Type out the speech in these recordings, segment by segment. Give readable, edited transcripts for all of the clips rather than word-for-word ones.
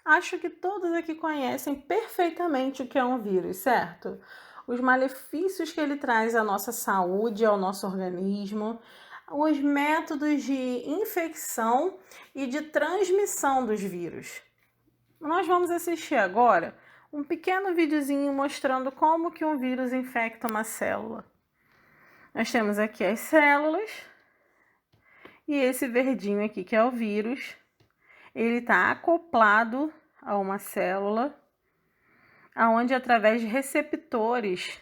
Acho que todos aqui conhecem perfeitamente o que é um vírus, certo? Os malefícios que ele traz à nossa saúde, ao nosso organismo, os métodos de infecção e de transmissão dos vírus. Nós vamos assistir agora um pequeno videozinho mostrando como que um vírus infecta uma célula. Nós temos aqui as células e esse verdinho aqui que é o vírus. Ele está acoplado a uma célula, aonde através de receptores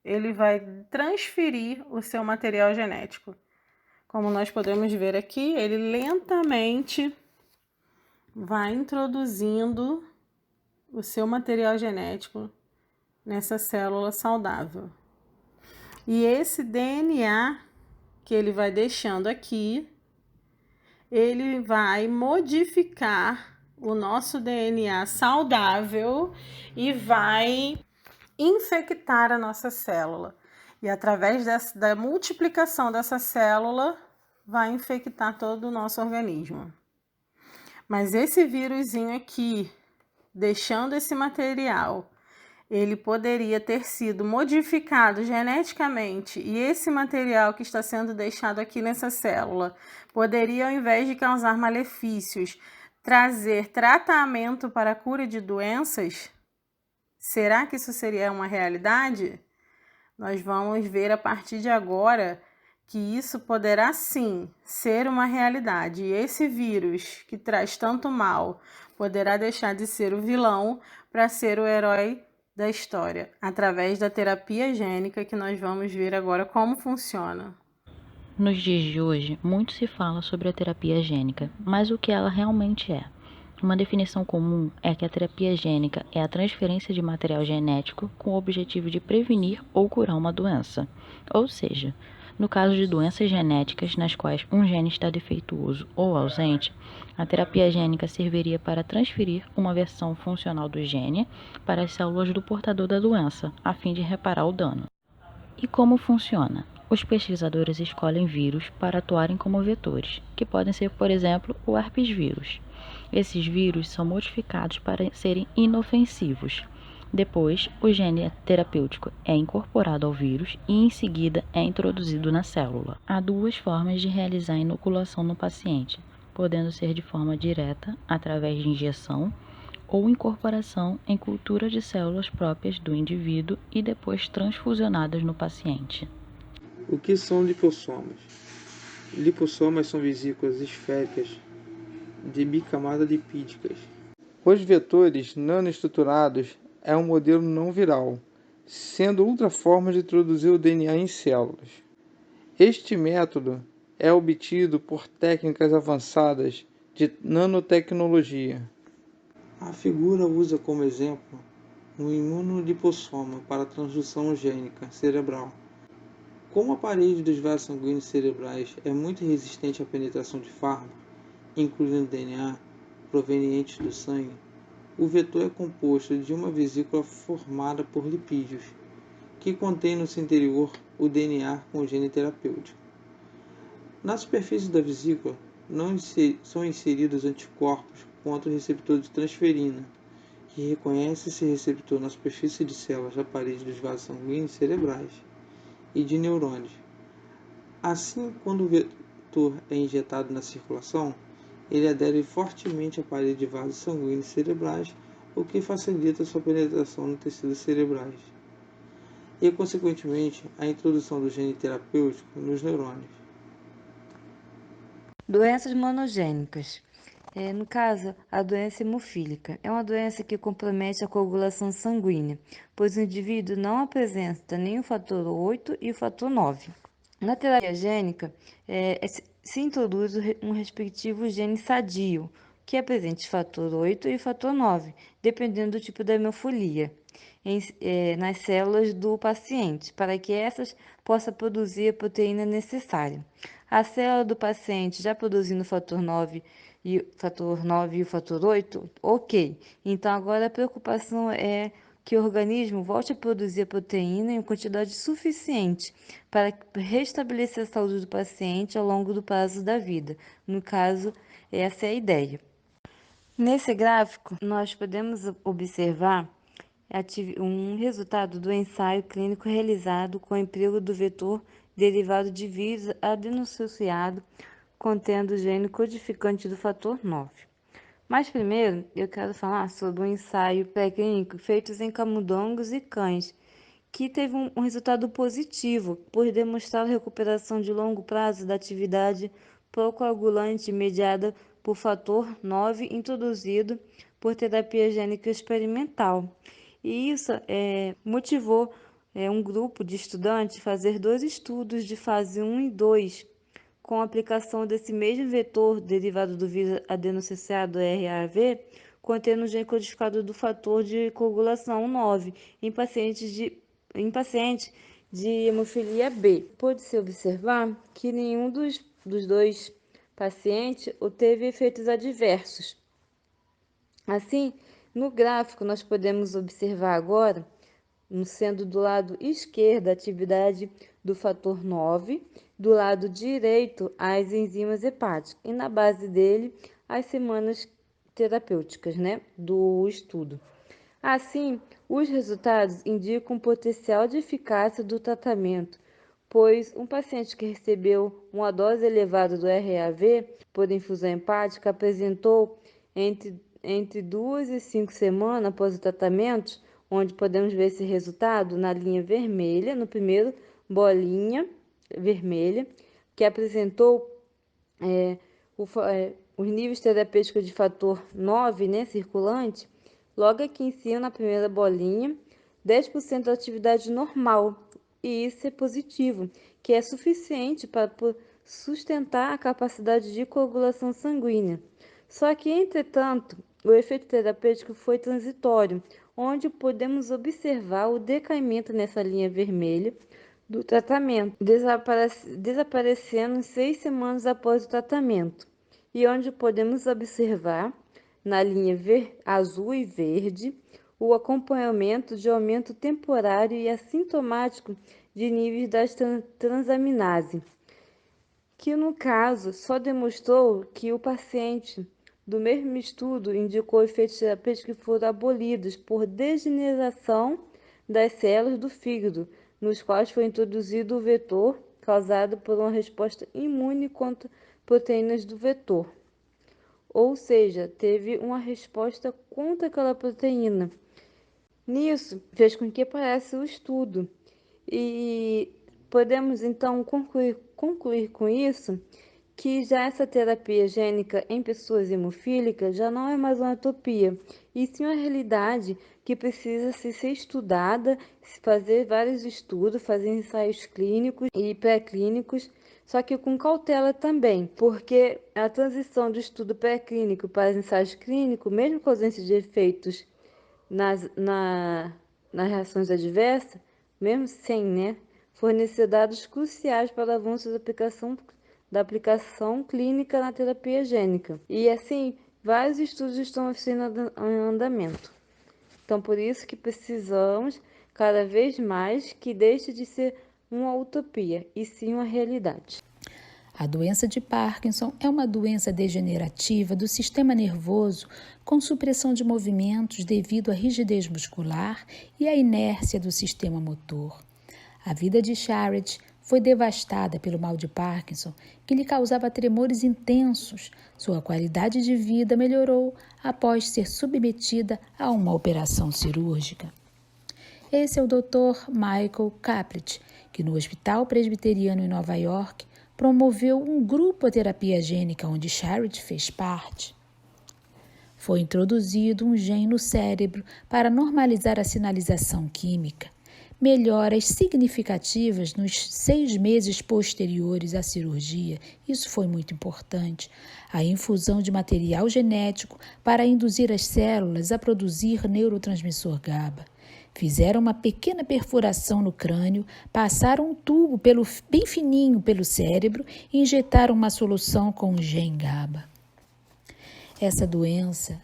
ele vai transferir o seu material genético. Como nós podemos ver aqui, ele lentamente vai introduzindo o seu material genético nessa célula saudável. E esse DNA que ele vai deixando aqui, ele vai modificar o nosso DNA saudável e vai infectar a nossa célula. E através da multiplicação dessa célula, vai infectar todo o nosso organismo. Mas esse vírusinho aqui, deixando esse material, ele poderia ter sido modificado geneticamente e esse material que está sendo deixado aqui nessa célula poderia, ao invés de causar malefícios, trazer tratamento para a cura de doenças? Será que isso seria uma realidade? Nós vamos ver a partir de agora que isso poderá sim ser uma realidade. E esse vírus que traz tanto mal poderá deixar de ser o vilão para ser o herói da história, através da terapia gênica, que nós vamos ver agora como funciona. Nos dias de hoje, muito se fala sobre a terapia gênica, mas o que ela realmente é? Uma definição comum é que a terapia gênica é a transferência de material genético com o objetivo de prevenir ou curar uma doença. Ou seja, no caso de doenças genéticas nas quais um gene está defeituoso ou ausente, a terapia gênica serviria para transferir uma versão funcional do gene para as células do portador da doença, a fim de reparar o dano. E como funciona? Os pesquisadores escolhem vírus para atuarem como vetores, que podem ser, por exemplo, o herpes vírus. Esses vírus são modificados para serem inofensivos. Depois, o gene terapêutico é incorporado ao vírus e, em seguida, é introduzido na célula. Há duas formas de realizar a inoculação no paciente, podendo ser de forma direta, através de injeção, ou incorporação em cultura de células próprias do indivíduo e depois transfusionadas no paciente. O que são lipossomas? Lipossomas são vesículas esféricas de bicamada lipídicas. Os vetores nanoestruturados é um modelo não viral, sendo outra forma de introduzir o DNA em células. Este método é obtido por técnicas avançadas de nanotecnologia. A figura usa como exemplo um imunolipossoma para transdução gênica cerebral. Como a parede dos vasos sanguíneos cerebrais é muito resistente à penetração de fármacos, incluindo DNA, provenientes do sangue, o vetor é composto de uma vesícula formada por lipídios, que contém no seu interior o DNA com o gene terapêutico. Na superfície da vesícula são inseridos anticorpos contra o receptor de transferina, que reconhece esse receptor na superfície de células da parede dos vasos sanguíneos cerebrais e de neurônios. Assim, quando o vetor é injetado na circulação, ele adere fortemente à parede de vasos sanguíneos cerebrais, o que facilita sua penetração nos tecidos cerebrais e, consequentemente, a introdução do gene terapêutico nos neurônios. Doenças monogênicas. No caso, a doença hemofílica é uma doença que compromete a coagulação sanguínea, pois o indivíduo não apresenta nem o fator 8 e o fator 9. Na terapia gênica, se introduz um respectivo gene sadio, que apresente fator 8 e fator 9, dependendo do tipo da hemofilia, nas células do paciente, para que essas possam produzir a proteína necessária. A célula do paciente já produzindo o fator 9 e o fator 8, ok. Então agora a preocupação é que o organismo volte a produzir a proteína em quantidade suficiente para restabelecer a saúde do paciente ao longo do prazo da vida. No caso, essa é a ideia. Nesse gráfico, nós podemos observar um resultado do ensaio clínico realizado com o emprego do vetor derivado de vírus adenossuciado contendo o gene codificante do fator 9. Mas primeiro, eu quero falar sobre um ensaio pré-clínico feito em camundongos e cães, que teve um resultado positivo por demonstrar a recuperação de longo prazo da atividade procoagulante mediada por fator 9 introduzido por terapia gênica experimental. E isso motivou um grupo de estudantes a fazer 2 estudos de fase 1 e 2, com a aplicação desse mesmo vetor derivado do vírus adenossuciado RAV, contendo o gene codificado do fator de coagulação 9 em paciente de hemofilia B. Pôde-se observar que nenhum dos 2 pacientes teve efeitos adversos. Assim, no gráfico nós podemos observar agora, sendo do lado esquerdo a atividade do fator 9, do lado direito as enzimas hepáticas e na base dele as semanas terapêuticas, do estudo. Assim, os resultados indicam o potencial de eficácia do tratamento, pois um paciente que recebeu uma dose elevada do RAV por infusão hepática apresentou entre 2 e 5 semanas após o tratamento, onde podemos ver esse resultado na linha vermelha, no primeiro bolinha vermelha, que apresentou os níveis terapêuticos de fator 9, circulante. Logo aqui em cima, na primeira bolinha, 10% da atividade normal, e isso é positivo, que é suficiente para sustentar a capacidade de coagulação sanguínea. Só que, entretanto, o efeito terapêutico foi transitório, onde podemos observar o decaimento nessa linha vermelha do tratamento, desaparecendo 6 semanas após o tratamento, e onde podemos observar, na linha azul e verde, o acompanhamento de aumento temporário e assintomático de níveis das transaminase, que no caso só demonstrou que o paciente do mesmo estudo indicou efeitos terapêuticos que foram abolidos por degeneração das células do fígado, nos quais foi introduzido o vetor causado por uma resposta imune contra proteínas do vetor. Ou seja, teve uma resposta contra aquela proteína. Nisso, fez com que parasse o estudo. E podemos, então, concluir com isso que já essa terapia gênica em pessoas hemofílicas já não é mais uma utopia, e sim uma realidade que precisa ser estudada, fazer vários estudos, fazer ensaios clínicos e pré-clínicos, só que com cautela também, porque a transição do estudo pré-clínico para os ensaios clínicos, mesmo com ausência de efeitos nas reações adversas, mesmo sem, fornecer dados cruciais para o avanço da aplicação clínica na terapia gênica. E assim, vários estudos estão sendo em andamento. Então, por isso que precisamos cada vez mais que deixe de ser uma utopia, e sim uma realidade. A doença de Parkinson é uma doença degenerativa do sistema nervoso com supressão de movimentos devido à rigidez muscular e à inércia do sistema motor. A vida de Charity foi devastada pelo mal de Parkinson, que lhe causava tremores intensos. Sua qualidade de vida melhorou após ser submetida a uma operação cirúrgica. Esse é o Dr. Michael Capret, que no Hospital Presbiteriano em Nova York promoveu um grupo de terapia gênica onde Charity fez parte. Foi introduzido um gene no cérebro para normalizar a sinalização química. Melhoras significativas nos 6 meses posteriores à cirurgia, isso foi muito importante. A infusão de material genético para induzir as células a produzir neurotransmissor GABA. Fizeram uma pequena perfuração no crânio, passaram um tubo bem fininho pelo cérebro e injetaram uma solução com o gene GABA. Essa doença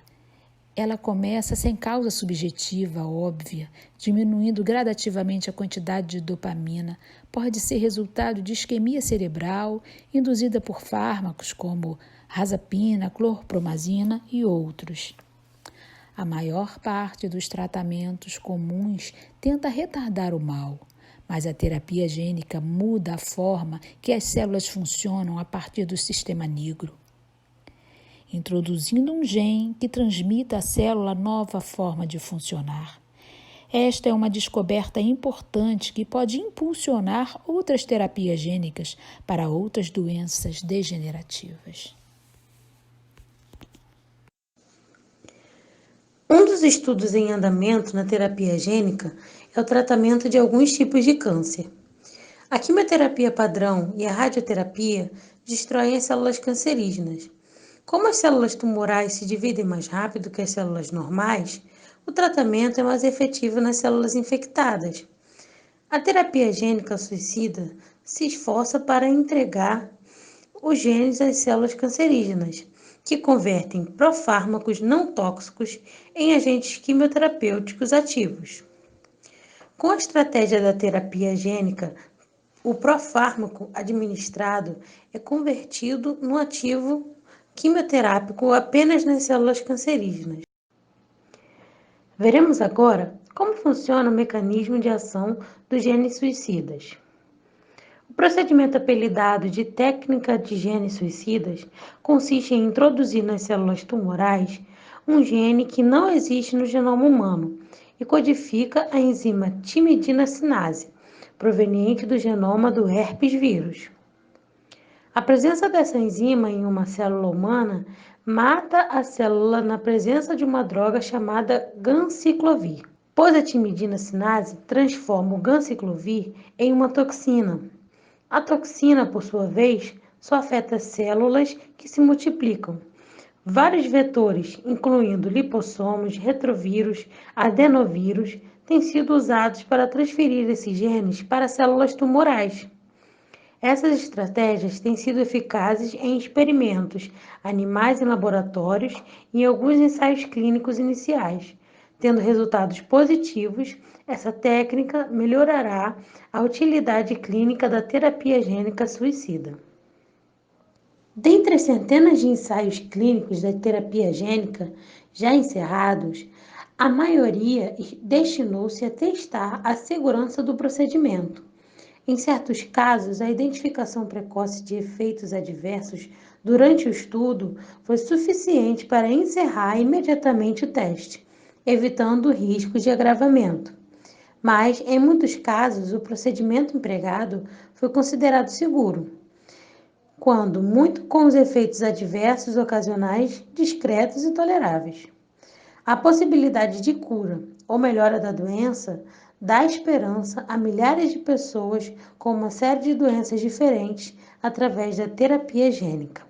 Ela começa sem causa subjetiva, óbvia, diminuindo gradativamente a quantidade de dopamina. Pode ser resultado de isquemia cerebral, induzida por fármacos como razapina, clorpromazina e outros. A maior parte dos tratamentos comuns tenta retardar o mal, mas a terapia gênica muda a forma que as células funcionam a partir do sistema negro, introduzindo um gene que transmite à célula nova forma de funcionar. Esta é uma descoberta importante que pode impulsionar outras terapias gênicas para outras doenças degenerativas. Um dos estudos em andamento na terapia gênica é o tratamento de alguns tipos de câncer. A quimioterapia padrão e a radioterapia destroem as células cancerígenas. Como as células tumorais se dividem mais rápido que as células normais, o tratamento é mais efetivo nas células infectadas. A terapia gênica suicida se esforça para entregar os genes às células cancerígenas, que convertem profármacos não tóxicos em agentes quimioterapêuticos ativos. Com a estratégia da terapia gênica, o profármaco administrado é convertido no ativo quimioterápico apenas nas células cancerígenas. Veremos agora como funciona o mecanismo de ação dos genes suicidas. O procedimento apelidado de técnica de genes suicidas consiste em introduzir nas células tumorais um gene que não existe no genoma humano e codifica a enzima timidina sinase, proveniente do genoma do herpes vírus. A presença dessa enzima em uma célula humana mata a célula na presença de uma droga chamada ganciclovir, pois a timidina sinase transforma o ganciclovir em uma toxina. A toxina, por sua vez, só afeta células que se multiplicam. Vários vetores, incluindo lipossomos, retrovírus, adenovírus, têm sido usados para transferir esses genes para células tumorais. Essas estratégias têm sido eficazes em experimentos animais em laboratórios e em alguns ensaios clínicos iniciais. Tendo resultados positivos, essa técnica melhorará a utilidade clínica da terapia gênica suicida. Dentre as centenas de ensaios clínicos da terapia gênica já encerrados, a maioria destinou-se a testar a segurança do procedimento. Em certos casos, a identificação precoce de efeitos adversos durante o estudo foi suficiente para encerrar imediatamente o teste, evitando riscos de agravamento. Mas, em muitos casos, o procedimento empregado foi considerado seguro, quando muito com os efeitos adversos ocasionais discretos e toleráveis. A possibilidade de cura ou melhora da doença dá esperança a milhares de pessoas com uma série de doenças diferentes através da terapia gênica.